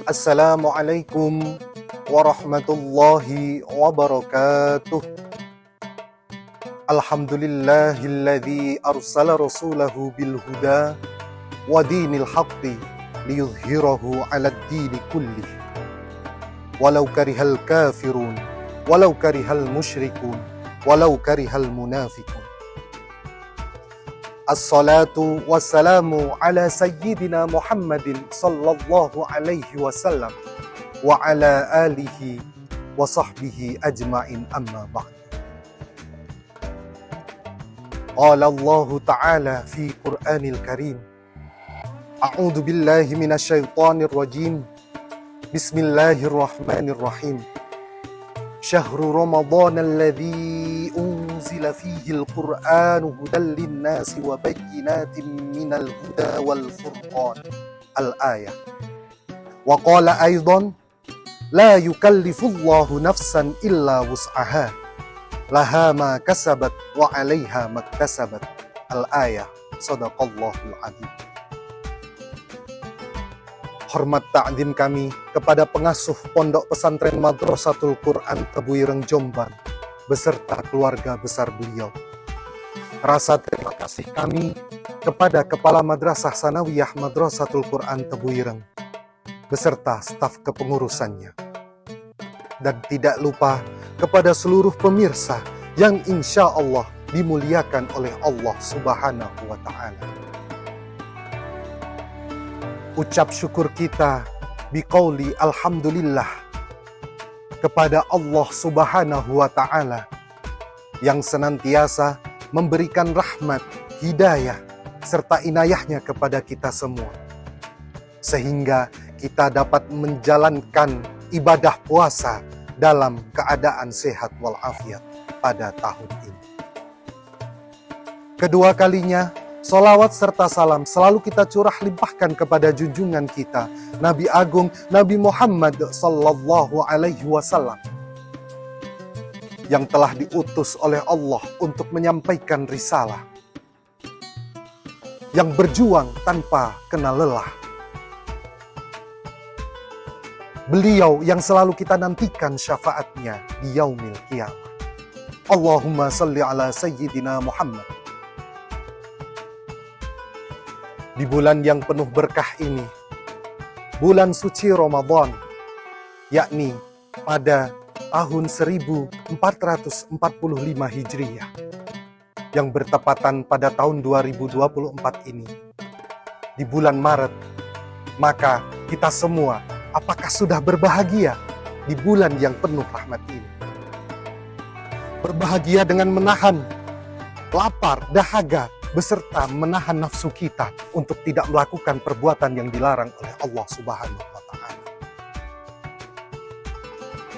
Assalamualaikum warahmatullahi wabarakatuh. Alhamdulillahilladzi arsala rasulahu bil huda wa dinil haqqi liyudhhirahu 'alad dini kullih. Walau karihal kafirun, walau karihal musyrikun, walau karihal munafiqun. As-salatu wassalamu ala sayyidina Muhammadin sallallahu alaihi wasallam wa ala alihi wa sahbihi ajma'in, amma ba'd. Qala Allah ta'ala fi Qur'anil Karim, A'udzu billahi minasyaitonir rajim. Bismillahirrahmanirrahim. Syahrul Ramadan alladzi unzila fihi al-Qur'anu hudan lin-nasi wa bayyinatin minal huda wal furqan. Al-ayah. Wa qala aidan, la yukallifullahu nafsan illa wus'aha, laha ma kasabat wa 'alaiha maktasabat. Al-ayah. Shadaqallahul adzim. Hormat ta'zim kami kepada pengasuh Pondok Pesantren Madrasatul Quran Tebuireng Jombang beserta keluarga besar beliau. Rasa terima kasih kami kepada Kepala Madrasah Sanawiyah Madrasatul Quran Tebuireng beserta staf kepengurusannya. Dan tidak lupa kepada seluruh pemirsa yang insya Allah dimuliakan oleh Allah Subhanahu wa Ta'ala. Ucap syukur kita biqauli alhamdulillah kepada Allah Subhanahu wa Ta'ala yang senantiasa memberikan rahmat, hidayah, serta inayahnya kepada kita semua, sehingga kita dapat menjalankan ibadah puasa dalam keadaan sehat walafiat pada tahun ini. Kedua kalinya, salawat serta salam selalu kita curah limpahkan kepada junjungan kita, Nabi Agung Nabi Muhammad sallallahu alaihi wasallam, yang telah diutus oleh Allah untuk menyampaikan risalah, yang berjuang tanpa kenal lelah. Beliau yang selalu kita nantikan syafaatnya di yaumil qiyamah. Allahumma salli ala sayyidina Muhammad. Di bulan yang penuh berkah ini, bulan suci Ramadan, yakni pada tahun 1445 Hijriah, yang bertepatan pada tahun 2024 ini, di bulan Maret, maka kita semua apakah sudah berbahagia di bulan yang penuh rahmat ini? Berbahagia dengan menahan lapar, dahaga, beserta menahan nafsu kita untuk tidak melakukan perbuatan yang dilarang oleh Allah Subhanahu wa Ta'ala.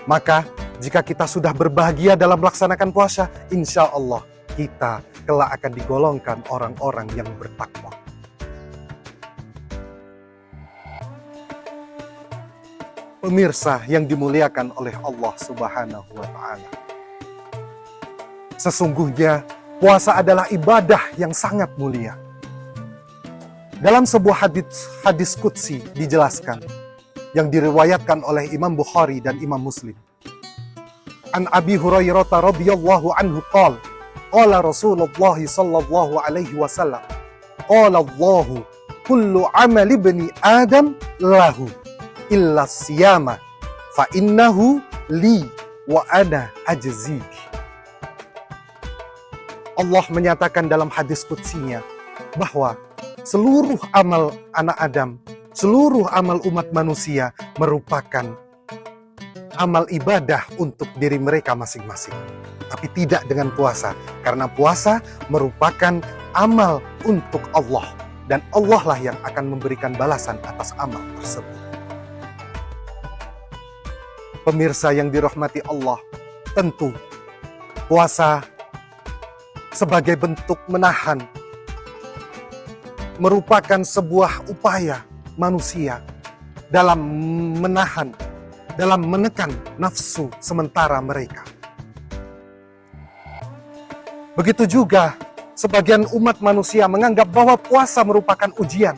Maka, jika kita sudah berbahagia dalam melaksanakan puasa, insya Allah kita kelak akan digolongkan orang-orang yang bertakwa. Pemirsa yang dimuliakan oleh Allah Subhanahu wa Ta'ala, sesungguhnya puasa adalah ibadah yang sangat mulia. Dalam sebuah hadis qudsi dijelaskan, yang diriwayatkan oleh Imam Bukhari dan Imam Muslim. An Abi Hurairah radhiyallahu anhu qala, qala Rasulullah sallallahu alaihi wasallam, qala Allahu kullu amali ibni Adam lahu illa siyama fa innahu li wa ana ajzi. Allah menyatakan dalam hadis qudsinya bahwa seluruh amal anak Adam, seluruh amal umat manusia merupakan amal ibadah untuk diri mereka masing-masing. Tapi tidak dengan puasa, karena puasa merupakan amal untuk Allah, dan Allah lah yang akan memberikan balasan atas amal tersebut. Pemirsa yang dirahmati Allah, tentu puasa sebagai bentuk menahan merupakan sebuah upaya manusia dalam menahan, dalam menekan nafsu sementara mereka. Begitu juga sebagian umat manusia menganggap bahwa puasa merupakan ujian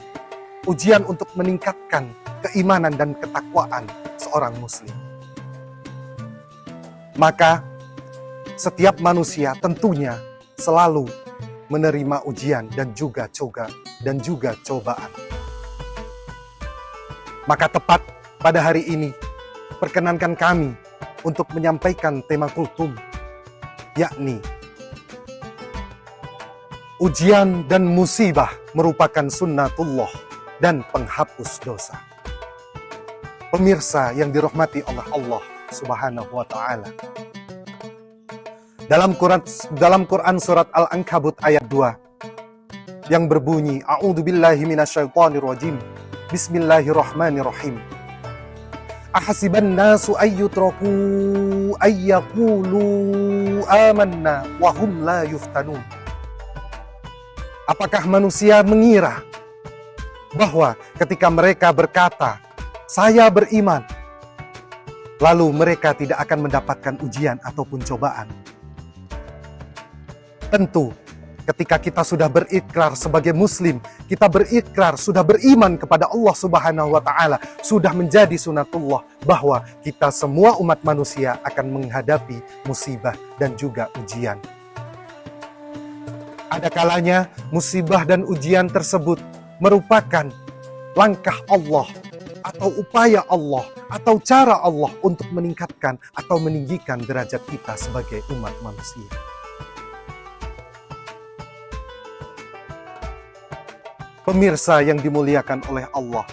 untuk meningkatkan keimanan dan ketakwaan seorang muslim. Maka setiap manusia tentunya selalu menerima ujian dan juga cobaan. Maka tepat pada hari ini, perkenankan kami untuk menyampaikan tema kultum, yakni ujian dan musibah merupakan sunnatullah dan penghapus dosa. Pemirsa yang dirahmati oleh Allah Subhanahu wa Ta'ala, dalam Quran surat Al-Ankabut ayat 2 yang berbunyi, A'udzubillahi minasyaitonirrajim, Bismillahirrahmanirrahim. Ahasiban nasu ayyutraku ayyaqulu amanna wa hum la yuftanun. Apakah manusia mengira bahwa ketika mereka berkata, saya beriman, lalu mereka tidak akan mendapatkan ujian ataupun cobaan? Tentu, ketika kita sudah berikrar sebagai muslim, kita berikrar sudah beriman kepada Allah Subhanahu wa Ta'ala, sudah menjadi sunatullah bahwa kita semua umat manusia akan menghadapi musibah dan juga ujian. Ada kalanya musibah dan ujian tersebut merupakan langkah Allah atau upaya Allah atau cara Allah untuk meningkatkan atau meninggikan derajat kita sebagai umat manusia. Pemirsa yang dimuliakan oleh Allah,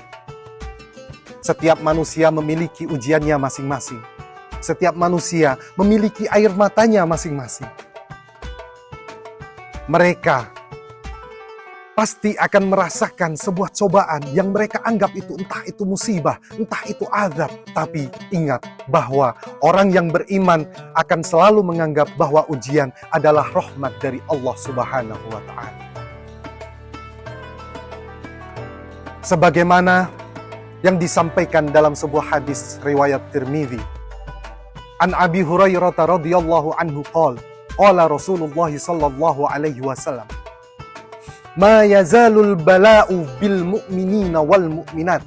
setiap manusia memiliki ujiannya masing-masing. Setiap manusia memiliki air matanya masing-masing. Mereka pasti akan merasakan sebuah cobaan yang mereka anggap itu entah itu musibah, entah itu azab. Tapi ingat bahwa orang yang beriman akan selalu menganggap bahwa ujian adalah rahmat dari Allah Subhanahu wa Ta'ala. Sebagaimana yang disampaikan dalam sebuah hadis riwayat Tirmidzi, an Abi Hurairah radhiyallahu anhu qala Rasulullah sallallahu alaihi wasallam, ma yazalul bala'u bil mu'minina wal mu'minat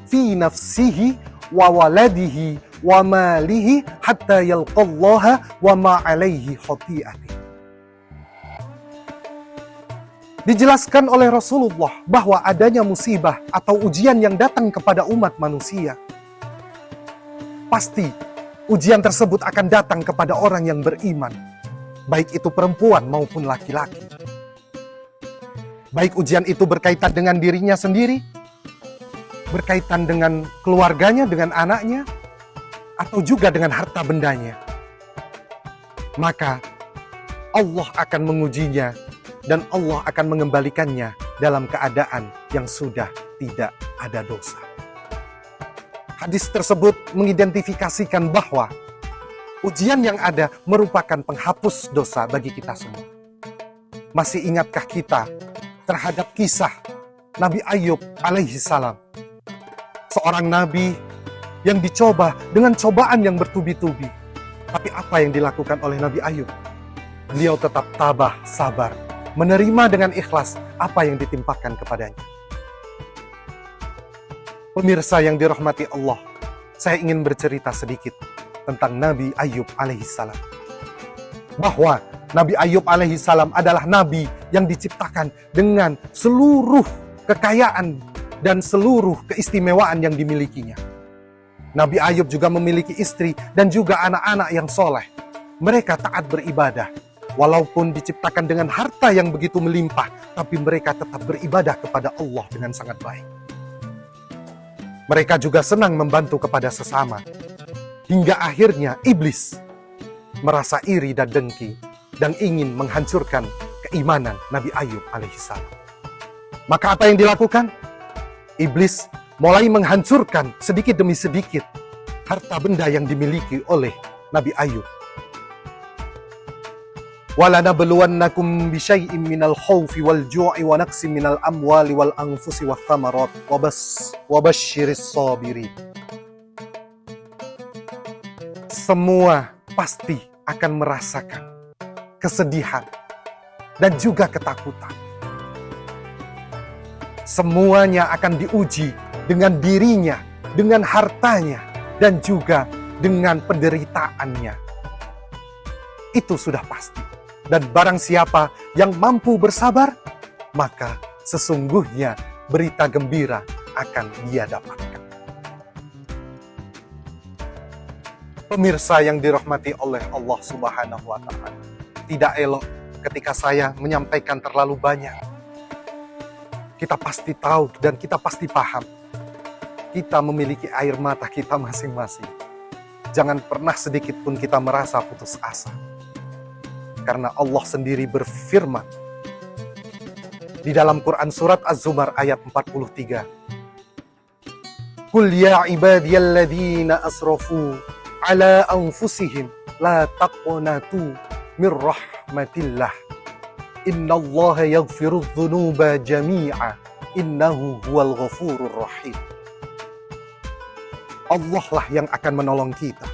fi nafsihi wa waladihi wa malihi hatta yalqallaha wa ma alaihi khati'ati. Dijelaskan oleh Rasulullah bahwa adanya musibah atau ujian yang datang kepada umat manusia, pasti ujian tersebut akan datang kepada orang yang beriman, baik itu perempuan maupun laki-laki. Baik ujian itu berkaitan dengan dirinya sendiri, berkaitan dengan keluarganya, dengan anaknya, atau juga dengan harta bendanya. Maka Allah akan mengujinya dan Allah akan mengembalikannya dalam keadaan yang sudah tidak ada dosa. Hadis tersebut mengidentifikasikan bahwa ujian yang ada merupakan penghapus dosa bagi kita semua. Masih ingatkah kita terhadap kisah Nabi Ayub alaihi salam? Seorang nabi yang dicoba dengan cobaan yang bertubi-tubi. Tapi apa yang dilakukan oleh Nabi Ayub? Beliau tetap tabah, sabar, menerima dengan ikhlas apa yang ditimpakan kepadanya. Pemirsa yang dirahmati Allah, saya ingin bercerita sedikit tentang Nabi Ayub alaihissalam. Bahwa Nabi Ayub alaihissalam adalah nabi yang diciptakan dengan seluruh kekayaan dan seluruh keistimewaan yang dimilikinya. Nabi Ayub juga memiliki istri dan juga anak-anak yang soleh. Mereka taat beribadah. Walaupun diciptakan dengan harta yang begitu melimpah, tapi mereka tetap beribadah kepada Allah dengan sangat baik. Mereka juga senang membantu kepada sesama. Hingga akhirnya iblis merasa iri dan dengki dan ingin menghancurkan keimanan Nabi Ayub alaihissalam. Maka apa yang dilakukan? Iblis mulai menghancurkan sedikit demi sedikit harta benda yang dimiliki oleh Nabi Ayub. وَلَنَبْلُوَنَّكُمْ بِشَيْءٍ مِّنَ الْخَوْفِ وَالْجُوعِ وَنَقْصٍ مِّنَ الْأَمْوَالِ وَالْأَنفُسِ وَالثَّمَرَاتِ وَبَشِّرِ الصَّابِرِينَ. Semua pasti akan merasakan kesedihan dan juga ketakutan. Semuanya akan diuji dengan dirinya, dengan hartanya, dan juga dengan penderitaannya. Itu sudah pasti. Dan barang siapa yang mampu bersabar, maka sesungguhnya berita gembira akan dia dapatkan. Pemirsa yang dirahmati oleh Allah Subhanahu wa Ta'ala, tidak elok ketika saya menyampaikan terlalu banyak. Kita pasti tahu dan kita pasti paham. Kita memiliki air mata kita masing-masing. Jangan pernah sedikit pun kita merasa putus asa. Karena Allah sendiri berfirman di dalam Quran surat Az-Zumar ayat 43. Qul ya ibadiyalladzina asrafu ala anfusihim la taqnatu min rahmatillah. Innallaha yaghfirudz dzunuba jami'a innahu huwal ghafurur rahim. Allah lah yang akan menolong kita.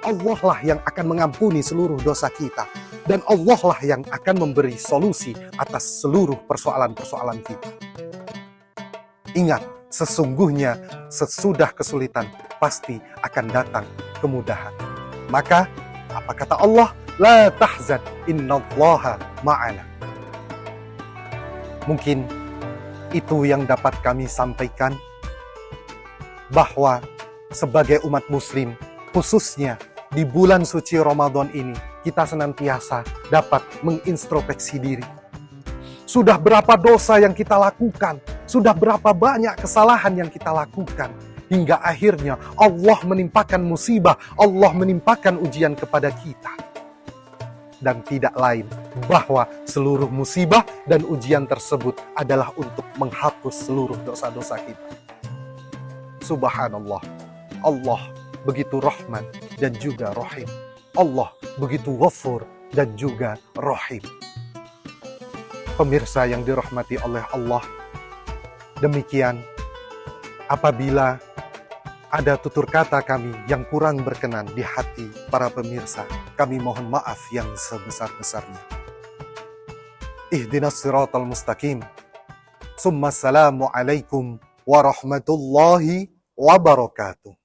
Allah lah yang akan mengampuni seluruh dosa kita. Dan Allah lah yang akan memberi solusi atas seluruh persoalan-persoalan kita. Ingat, sesungguhnya sesudah kesulitan pasti akan datang kemudahan. Maka, apa kata Allah? La tahzan, innallaha ma'ana. Mungkin itu yang dapat kami sampaikan, bahwa sebagai umat muslim, khususnya di bulan suci Ramadan ini, kita senantiasa dapat mengintrospeksi diri. Sudah berapa dosa yang kita lakukan, sudah berapa banyak kesalahan yang kita lakukan, hingga akhirnya Allah menimpakan musibah, Allah menimpakan ujian kepada kita. Dan tidak lain, bahwa seluruh musibah dan ujian tersebut adalah untuk menghapus seluruh dosa-dosa kita. Subhanallah, Allah begitu Rahman dan juga Rahim. Allah begitu Ghafur dan juga Rahim. Pemirsa yang dirahmati oleh Allah, demikian apabila ada tutur kata kami yang kurang berkenan di hati para pemirsa, kami mohon maaf yang sebesar-besarnya. Ihdinas siratal mustaqim. Summa assalamu alaikum warahmatullahi wabarakatuh.